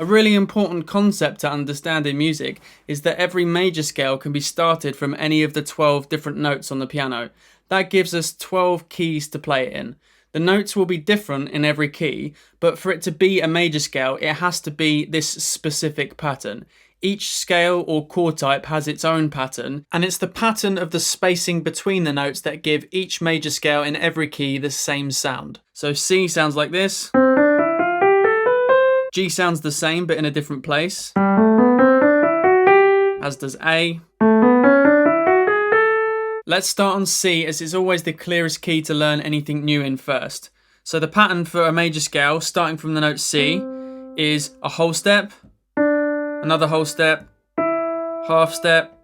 A really important concept to understand in music is that every major scale can be started from any of the 12 different notes on the piano. That gives us 12 keys to play it in. The notes will be different in every key, but for it to be a major scale, it has to be this specific pattern. Each scale or chord type has its own pattern, and it's the pattern of the spacing between the notes that give each major scale in every key the same sound. So C sounds like this. G sounds the same but in a different place, as does A. Let's start on C, as it's always the clearest key to learn anything new in first. So the pattern for a major scale, starting from the note C, is a whole step, another whole step, half step,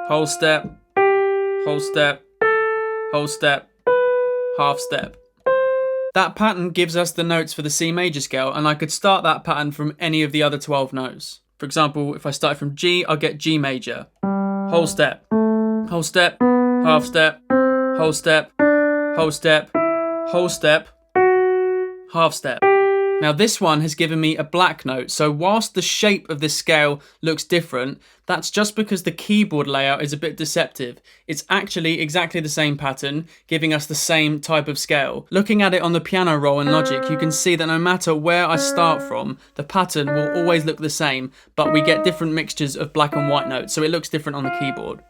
whole step, whole step, whole step, half step. That pattern gives us the notes for the C major scale, and I could start that pattern from any of the other 12 notes. For example, if I started from G, I'll get G major. Whole step, half step, whole step, whole step, whole step, half step. Now this one has given me a black note, so whilst the shape of this scale looks different, that's just because the keyboard layout is a bit deceptive. It's actually exactly the same pattern, giving us the same type of scale. Looking at it on the piano roll in Logic, you can see that no matter where I start from, the pattern will always look the same, but we get different mixtures of black and white notes, so it looks different on the keyboard.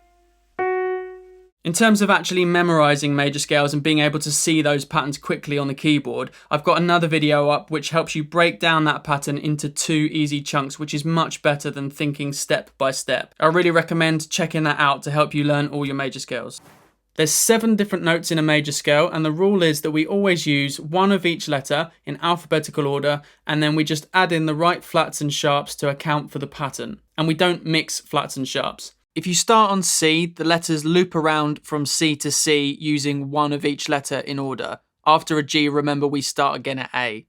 In terms of actually memorising major scales and being able to see those patterns quickly on the keyboard, I've got another video up which helps you break down that pattern into 2 easy chunks, which is much better than thinking step by step. I really recommend checking that out to help you learn all your major scales. There's 7 different notes in a major scale, and the rule is that we always use one of each letter in alphabetical order, and then we just add in the right flats and sharps to account for the pattern. And we don't mix flats and sharps. If you start on C, the letters loop around from C to C using one of each letter in order. After a G, remember we start again at A.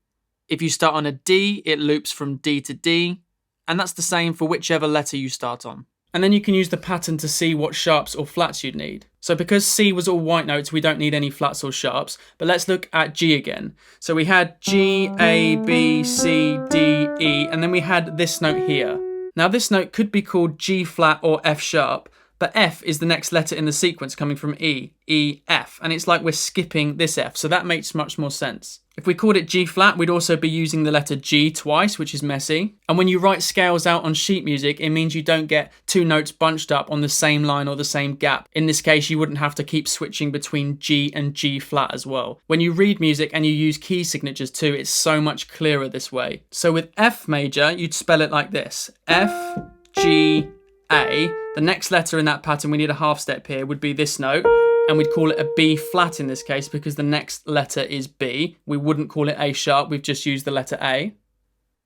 If you start on a D, it loops from D to D, and that's the same for whichever letter you start on. And then you can use the pattern to see what sharps or flats you'd need. So because C was all white notes, we don't need any flats or sharps, but let's look at G again. So we had G, A, B, C, D, E, and then we had this note here. Now this note could be called G flat or F sharp, but F is the next letter in the sequence coming from E, E, F, and it's like we're skipping this F, so that makes much more sense. If we called it G flat, we'd also be using the letter G twice, which is messy. And when you write scales out on sheet music, it means you don't get 2 notes bunched up on the same line or the same gap. In this case, you wouldn't have to keep switching between G and G flat as well. When you read music and you use key signatures too, it's so much clearer this way. So with F major, you'd spell it like this. F, G, A. The next letter in that pattern, we need a half step here, would be this note. And we'd call it a B flat in this case because the next letter is B. We wouldn't call it A sharp, we've just used the letter A.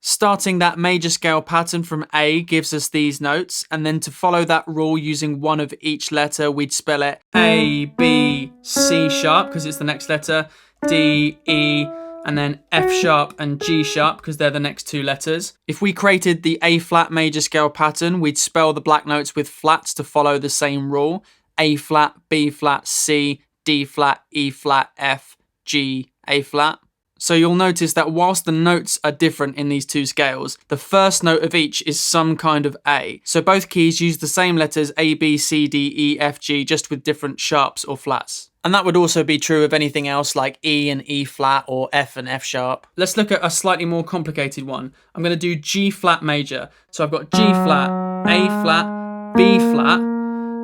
Starting that major scale pattern from A gives us these notes, and then to follow that rule using one of each letter, we'd spell it A, B, C sharp because it's the next letter, D, E, and then F sharp and G sharp because they're the next 2 letters. If we created the A flat major scale pattern, we'd spell the black notes with flats to follow the same rule. A flat, B flat, C, D flat, E flat, F, G, A flat. So you'll notice that whilst the notes are different in these 2 scales, the first note of each is some kind of A. So both keys use the same letters A, B, C, D, E, F, G, just with different sharps or flats. And that would also be true of anything else like E and E flat or F and F sharp. Let's look at a slightly more complicated one. I'm going to do G flat major. So I've got G flat, A flat, B flat.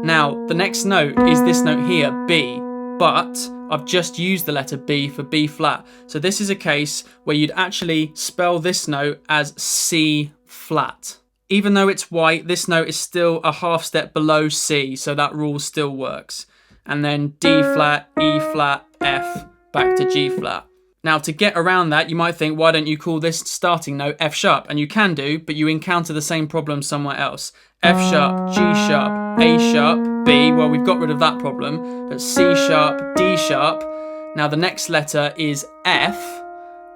Now, the next note is this note here, B, but I've just used the letter B for B flat. So this is a case where you'd actually spell this note as C flat. Even though it's white, this note is still a half step below C, so that rule still works. And then D flat, E flat, F, back to G flat. Now, to get around that, you might think, why don't you call this starting note F sharp? And you can do, but you encounter the same problem somewhere else. F sharp, G sharp, A sharp, B, well, we've got rid of that problem, but C sharp, D sharp. Now, the next letter is F,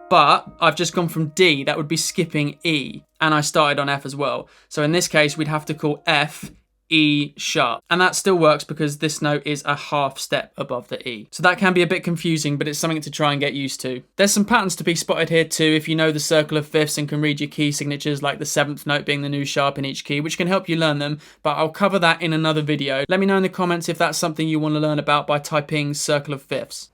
but I've just gone from D, that would be skipping E, and I started on F as well. So in this case, we'd have to call F, E sharp. And that still works because this note is a half step above the E. So that can be a bit confusing, but it's something to try and get used to. There's some patterns to be spotted here too if you know the circle of fifths and can read your key signatures, like the 7th note being the new sharp in each key, which can help you learn them, but I'll cover that in another video. Let me know in the comments if that's something you want to learn about by typing circle of fifths.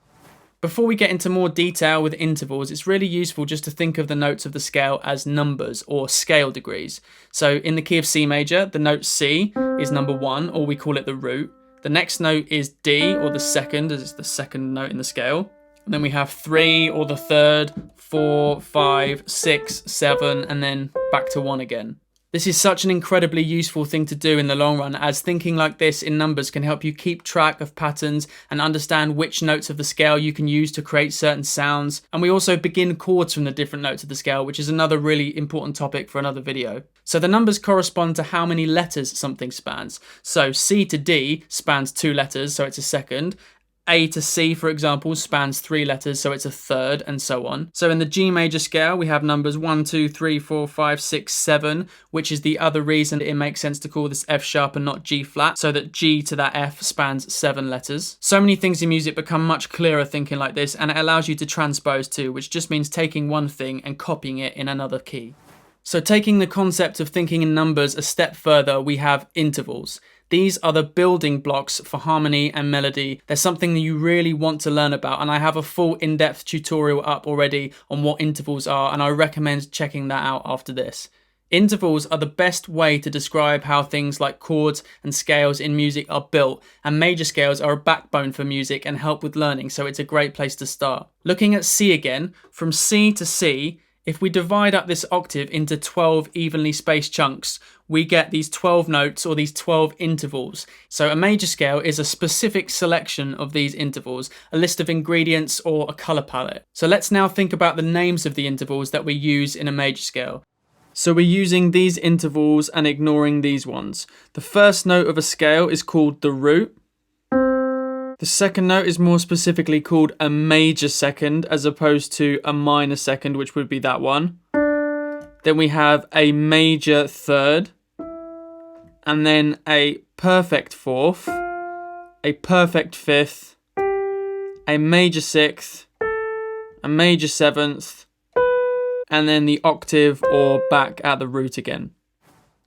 Before we get into more detail with intervals, it's really useful just to think of the notes of the scale as numbers or scale degrees. So in the key of C major, the note C is number 1, or we call it the root. The next note is D, or the second, as it's the second note in the scale. And then we have 3, or the 3rd, 4, 5, 6, 7, and then back to 1 again. This is such an incredibly useful thing to do in the long run, as thinking like this in numbers can help you keep track of patterns and understand which notes of the scale you can use to create certain sounds. And we also begin chords from the different notes of the scale, which is another really important topic for another video. So the numbers correspond to how many letters something spans. So C to D spans 2 letters, so it's a second. A to C, for example, spans 3 letters, so it's a third, and so on. So in the G major scale, we have numbers 1, 2, 3, 4, 5, 6, 7, which is the other reason it makes sense to call this F sharp and not G flat, so that G to that F spans 7 letters. So many things in music become much clearer thinking like this, and it allows you to transpose too, which just means taking one thing and copying it in another key. So taking the concept of thinking in numbers a step further, we have intervals. These are the building blocks for harmony and melody. They're something that you really want to learn about, and I have a full in-depth tutorial up already on what intervals are, and I recommend checking that out after this. Intervals are the best way to describe how things like chords and scales in music are built, and major scales are a backbone for music and help with learning, so it's a great place to start. Looking at C again, from C to C, if we divide up this octave into 12 evenly spaced chunks, we get these 12 notes, or these 12 intervals. So a major scale is a specific selection of these intervals, a list of ingredients or a colour palette. So let's now think about the names of the intervals that we use in a major scale. So we're using these intervals and ignoring these ones. The first note of a scale is called the root. The second note is more specifically called a major second as opposed to a minor second, which would be that one. Then we have a major third, and then a perfect fourth, a perfect fifth, a major sixth, a major seventh, and then the octave or back at the root again.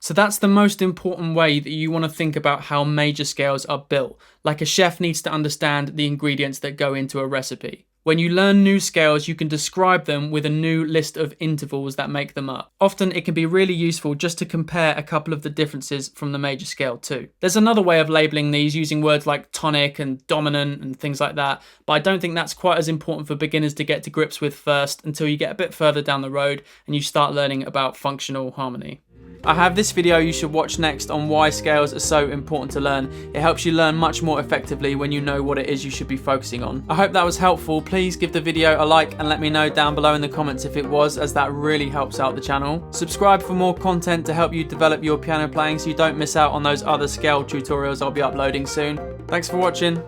So that's the most important way that you want to think about how major scales are built. Like a chef needs to understand the ingredients that go into a recipe. When you learn new scales, you can describe them with a new list of intervals that make them up. Often it can be really useful just to compare a couple of the differences from the major scale too. There's another way of labeling these using words like tonic and dominant and things like that, but I don't think that's quite as important for beginners to get to grips with first until you get a bit further down the road and you start learning about functional harmony. I have this video you should watch next on why scales are so important to learn. It helps you learn much more effectively when you know what it is you should be focusing on. I hope that was helpful. Please give the video a like and let me know down below in the comments if it was, as that really helps out the channel. Subscribe for more content to help you develop your piano playing so you don't miss out on those other scale tutorials I'll be uploading soon. Thanks for watching.